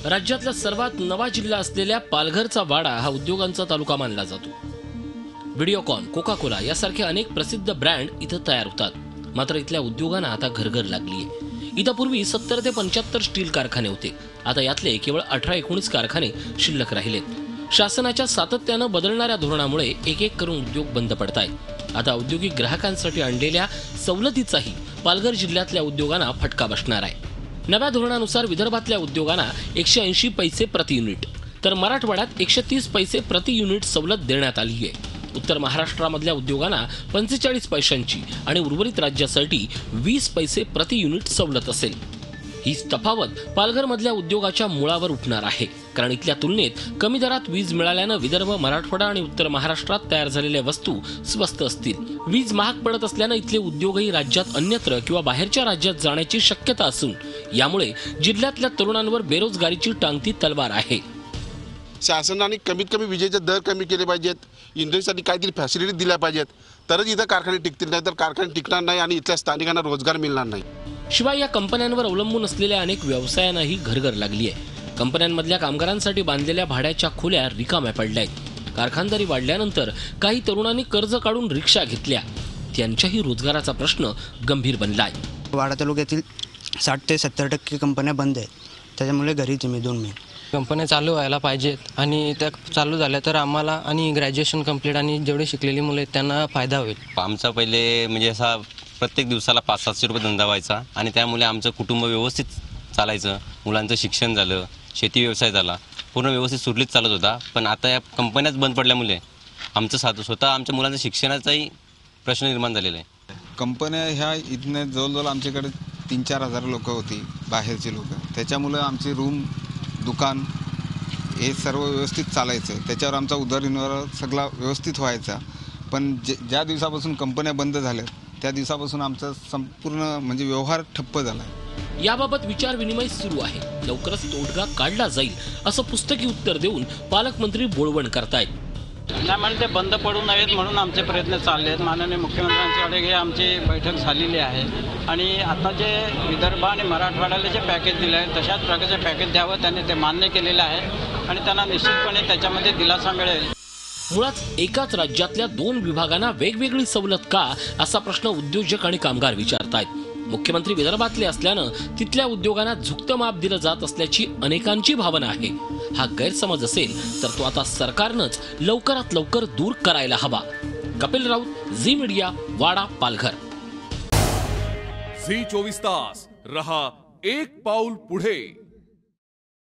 राज्यातला सर्वात नवा जिल्हा असलेल्या पालघरचा वाडा हा उद्योगांचा तालुका मानला जातो। व्हिडिओकॉन, कोका कोला यासारखे अनेक प्रसिद्ध ब्रँड इथं तयार होतात। मात्र इथल्या उद्योगांना आता घरघर लागली आहे। इथं पूर्वी 70 ते 75 स्टील कारखाने होते, आता यातले केवळ 18-19 कारखाने शिल्लक राहिलेत। शासनाच्या सातत्यानं बदलणाऱ्या धोरणामुळे एक एक करून उद्योग बंद पडतायत। आता औद्योगिक ग्राहकांसाठी आणलेल्या सवलतीचाही पालघर जिल्ह्यातल्या उद्योगांना फटका बसणार आहे। नव्या धोरणानुसार विदर्भातल्या उद्योगांना 180 पैसे प्रति युनिट तर मराठवाड्यात 130 पैसे प्रति युनिट सवलत देण्यात आली आहे। उत्तर महाराष्ट्रामधल्या उद्योगांना 45 पैशांची आणि उर्वरित राज्यासाठी 20 पैसे प्रति युनिट सवलत असेल। ही तफावत पालघरमधल्या उद्योगाच्या मुळावर उठणार आहे, कारण इथल्या तुलनेत कमी दरात वीज मिळाल्यानं विदर्भ, मराठवाडा आणि उत्तर महाराष्ट्रात तयार झालेल्या वस्तू स्वस्त असतील। वीज महाग पडत असल्यानं इथले उद्योगही राज्यात अन्यत्र किंवा बाहेरच्या राज्यात जाण्याची शक्यता असून यामुळे जिल्ह्यातल्या तरुणांवर बेरोजगारीची टांगती तलवार आहे। शासनाने कमीत कमी विजेचे दर कमी केले पाहिजेत, इंडस्ट्रीसाठी काहीतरी फॅसिलिटी दिल्या पाहिजेत, तरच इथं कारखाने टिकतील, नाही तर कारखाने टिकणार नाही आणि इथल्या स्थानिकांना रोजगार मिळणार नाही। शिवाय या कंपन्यांवर अवलंबून असलेल्या अनेक व्यवसायांनाही घरघर लागली आहे। कंपन्यांमधल्या कामगारांसाठी बांधलेल्या भाड्याच्या खोल्या रिकाम्या पडल्या आहेत। कारखानदारी वाढल्यानंतर काही तरुणांनी कर्ज काढून रिक्षा घेतल्या, त्यांच्याही रोजगाराचा प्रश्न गंभीर बनलाय। वाडा तालुक्यातील 60 ते 70% कंपन्या बंद आहेत, त्याच्यामुळे घरीच मी 2 महिने। कंपन्या चालू व्हायला पाहिजेत आणि त्या चालू झाल्या तर आम्हाला आणि ग्रॅज्युएशन कंप्लीट आणि जेवढे शिकलेली मुले त्यांना फायदा होईल। आमचा पहिले म्हणजे असा प्रत्येक दिवसाला 500-700 रुपये धंदा व्हायचा आणि त्यामुळे आमचं कुटुंब व्यवस्थित चालायचं। मुलांचं शिक्षण झालं, शेती व्यवसाय झाला, पूर्ण व्यवस्थित सुरळीत चालत होता। पण आता या कंपन्याच बंद पडल्यामुळे आमचं स्वतः आमच्या मुलांच्या शिक्षणाचाही प्रश्न निर्माण झालेला आहे। कंपन्या ह्या इथने जवळजवळ आमच्याकडे 3-4 हजार लोक होती, बाहेरचे लोक, त्याच्यामुळे आमची रूम, दुकान हे सर्व व्यवस्थित चालायचं। त्याच्यावर आमचा उदरनिर्वाह सगळा व्यवस्थित व्हायचा। पण ज्या दिवसापासून कंपन्या बंद झाल्या त्या दिवसापासून आमचा संपूर्ण म्हणजे व्यवहार ठप्प झाला। याबाबत विचार विनिमय सुरू आहे। लवकरच तोडगा काढला जाईल असं पुस्तकी उत्तर देऊन पालकमंत्री बोळवण करतायत। ते बंद पडू नयेत म्हणून आमचे प्रयत्न चालले आहेत। माननीय मुख्यमंत्र्यांच्याकडे आमची बैठक झालेली आहे आणि आता जे विदर्भ आणि मराठवाड्याला जे पॅकेज दिले आहे तशाच प्रकारचे पॅकेज द्यावं त्यांनी ते मान्य केलेलं आहे आणि त्यांना निश्चितपणे त्याच्यामध्ये दिलासा मिळेल। मुळात एकाच राज्यातल्या 2 विभागांना वेगवेगळी सवलत का असा प्रश्न उद्योजक आणि कामगार विचारतायत। मुख्यमंत्री विदर्भातले असल्यानं तिथल्या उद्योगांना झुकतं माप दिलं जात असल्याची अनेकांची भावना आहे। हा गैरसमज असेल तर तो आता सरकारनंच लवकरात लवकर दूर करायला हवा। कपिल राऊत, झी मीडिया, वाडा, पालघर। झी 24 तास रहा एक पाऊल पुढे।